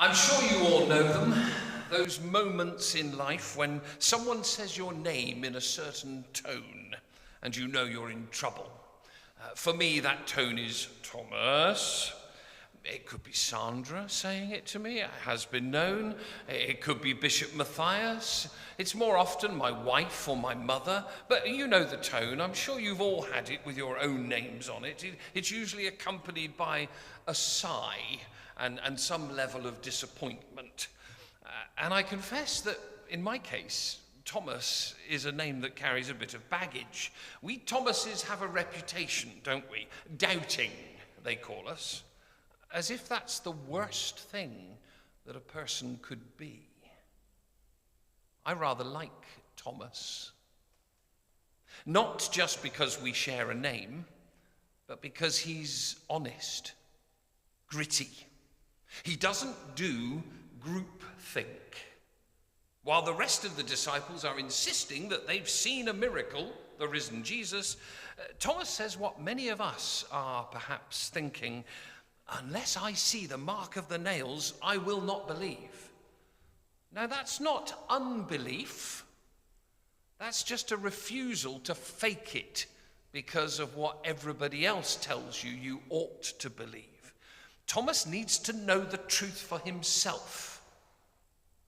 I'm sure you all know them, those moments in life when someone says your name in a certain tone and you know you're in trouble. For me, that tone is Thomas. It could be Sandra saying it to me, it has been known. It could be Bishop Matthias. It's more often my wife or my mother, but you know the tone. I'm sure you've all had it with your own names on it. It's usually accompanied by a sigh and some level of disappointment. And I confess that in my case, Thomas is a name that carries a bit of baggage. We Thomases have a reputation, don't we? Doubting, they call us. As if that's the worst thing that a person could be. I rather like Thomas. Not just because we share a name, but because he's honest, gritty. He doesn't do groupthink. While the rest of the disciples are insisting that they've seen a miracle, the risen Jesus, Thomas says what many of us are perhaps thinking: unless I see the mark of the nails, I will not believe. Now, that's not unbelief. That's just a refusal to fake it because of what everybody else tells you you ought to believe. Thomas needs to know the truth for himself,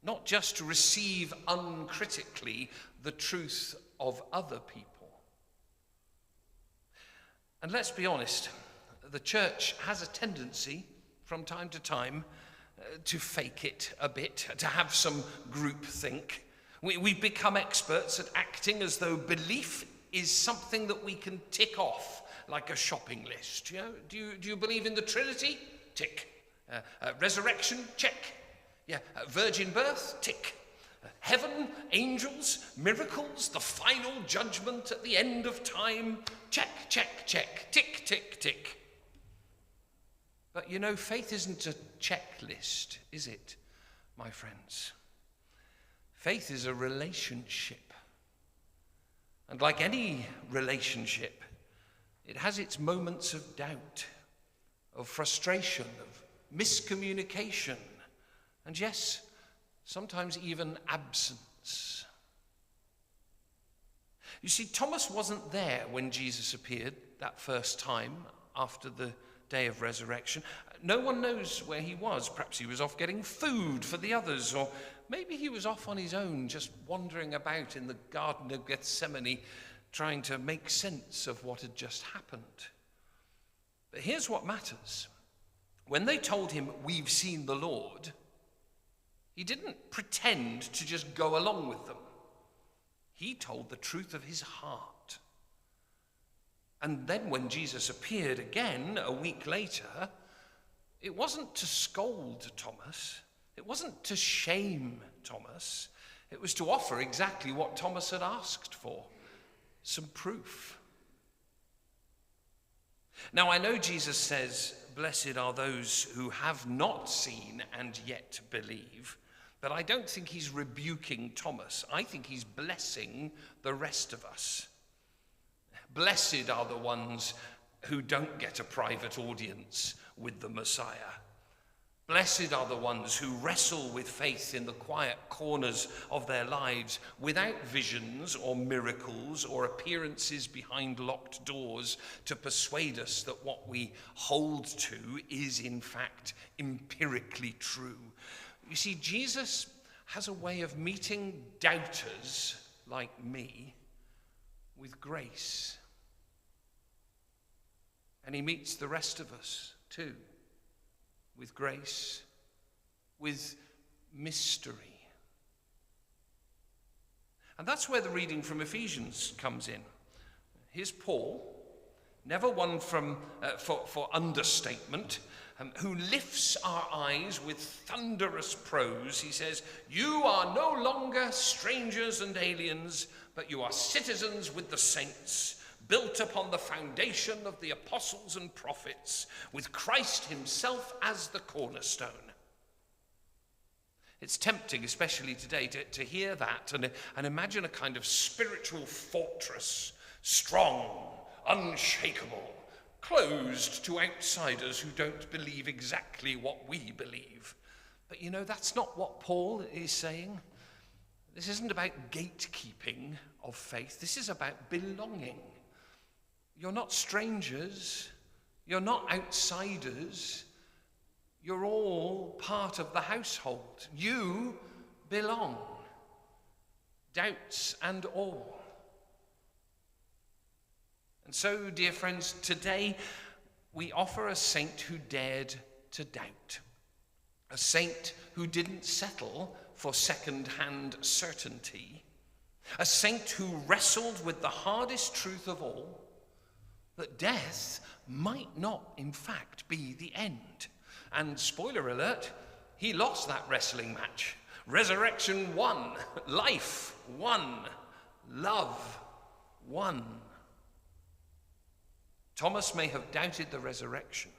not just to receive uncritically the truth of other people. And let's be honest, the church has a tendency from time to time to fake it a bit, to have some groupthink. We've become experts at acting as though belief is something that we can tick off like a shopping list. You know, do you believe in the Trinity? Tick. Resurrection? Check. Yeah. Virgin birth? Tick. Heaven, angels, miracles, the final judgment at the end of time? Check, check, check. Tick, tick, tick. But you know, faith isn't a checklist, is it, my friends? Faith is a relationship. And like any relationship, it has its moments of doubt, of frustration, of miscommunication, and yes, sometimes even absence. You see, Thomas wasn't there when Jesus appeared that first time after the day of resurrection. No one knows where he was. Perhaps he was off getting food for the others, or maybe he was off on his own, just wandering about in the Garden of Gethsemane, trying to make sense of what had just happened. But here's what matters. When they told him, "We've seen the Lord," he didn't pretend to just go along with them. He told the truth of his heart. And then when Jesus appeared again a week later, it wasn't to scold Thomas. It wasn't to shame Thomas. It was to offer exactly what Thomas had asked for: some proof. Now, I know Jesus says, "Blessed are those who have not seen and yet believe," but I don't think he's rebuking Thomas. I think he's blessing the rest of us. Blessed are the ones who don't get a private audience with the Messiah. Blessed are the ones who wrestle with faith in the quiet corners of their lives without visions or miracles or appearances behind locked doors to persuade us that what we hold to is in fact empirically true. You see, Jesus has a way of meeting doubters like me with grace. And he meets the rest of us too, with grace, with mystery. And that's where the reading from Ephesians comes in. Here's Paul, never one for understatement, who lifts our eyes with thunderous prose. He says, "You are no longer strangers and aliens, but you are citizens with the saints, built upon the foundation of the apostles and prophets, with Christ himself as the cornerstone." It's tempting, especially today, to hear that and imagine a kind of spiritual fortress, strong, unshakable, closed to outsiders who don't believe exactly what we believe. But you know, that's not what Paul is saying. This isn't about gatekeeping of faith. This is about belonging. You're not strangers. You're not outsiders. You're all part of the household. You belong. Doubts and all. And so, dear friends, today we offer a saint who dared to doubt. A saint who didn't settle for second-hand certainty. A saint who wrestled with the hardest truth of all, that death might not, in fact, be the end. And spoiler alert, he lost that wrestling match. Resurrection won, life won, love won. Thomas may have doubted the resurrection,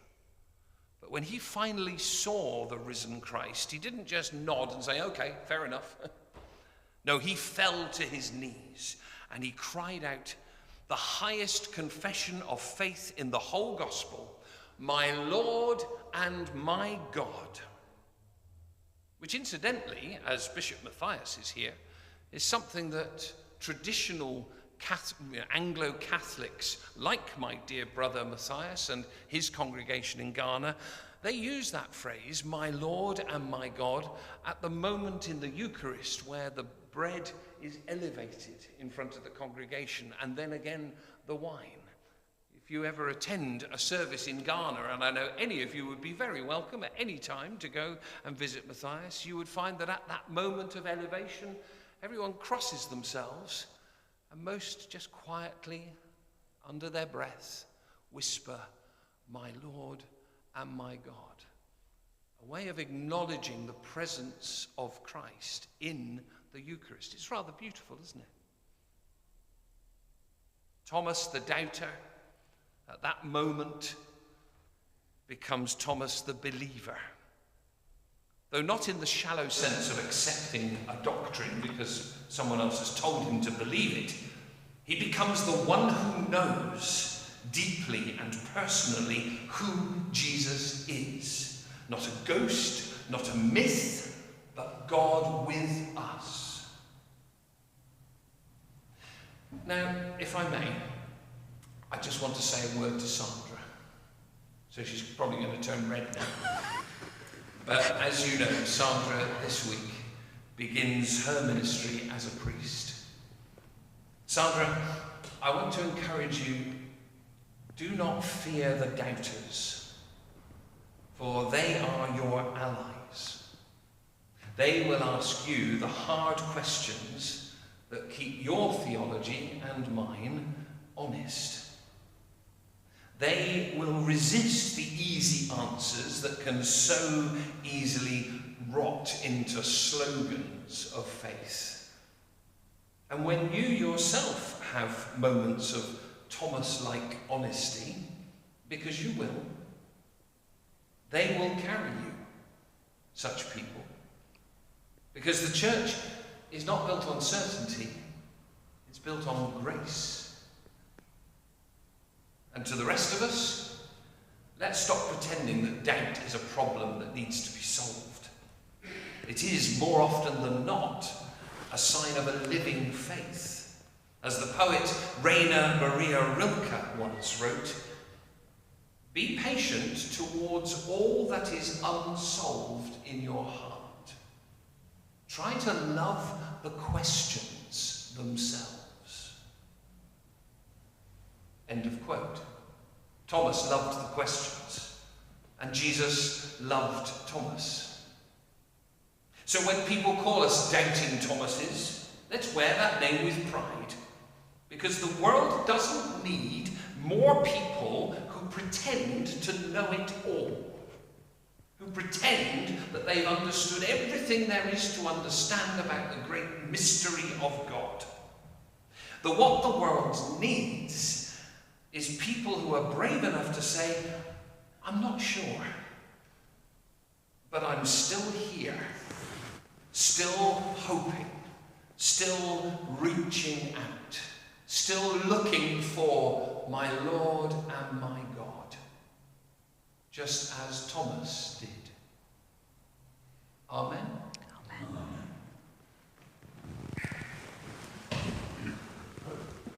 but when he finally saw the risen Christ, he didn't just nod and say, okay, fair enough. No, he fell to his knees and he cried out the highest confession of faith in the whole gospel, my Lord and my God. Which incidentally, as Bishop Matthias is here, is something that traditional Anglo-Catholics, like my dear brother Matthias and his congregation in Ghana, they use that phrase, my Lord and my God, at the moment in the Eucharist where the bread is elevated in front of the congregation, and then again the wine. If you ever attend a service in Ghana, and I know any of you would be very welcome at any time to go and visit Matthias, you would find that at that moment of elevation, everyone crosses themselves and most just quietly, under their breath, whisper, my Lord and my God. A way of acknowledging the presence of Christ in the Eucharist. It's rather beautiful, isn't it? Thomas the doubter, at that moment, becomes Thomas the believer. Though not in the shallow sense of accepting a doctrine because someone else has told him to believe it, he becomes the one who knows deeply and personally who Jesus is. Not a ghost, not a myth, but God with us. Now, if I may, I just want to say a word to Sandra. So she's probably going to turn red now. But as you know, Sandra this week begins her ministry as a priest. Sandra, I want to encourage you, do not fear the doubters, for they are your allies. They will ask you the hard questions that keep your theology and mine honest. They will resist the easy answers that can so easily rot into slogans of faith. And when you yourself have moments of Thomas-like honesty, because you will, they will carry you, such people. Because the church is not built on certainty, it's built on grace. And to the rest of us, let's stop pretending that doubt is a problem that needs to be solved. It is, more often than not, a sign of a living faith. As the poet Rainer Maria Rilke once wrote, be patient towards all that is unsolved in your heart. Try to love the questions themselves. End of quote. Thomas loved the questions, and Jesus loved Thomas. So when people call us doubting Thomases, let's wear that name with pride, because the world doesn't need more people who pretend to know it all, who pretend that they've understood everything there is to understand about the great mystery of God. What the world needs is people who are brave enough to say, I'm not sure, but I'm still here, still hoping, still reaching out, still looking for my Lord and my God, just as Thomas did.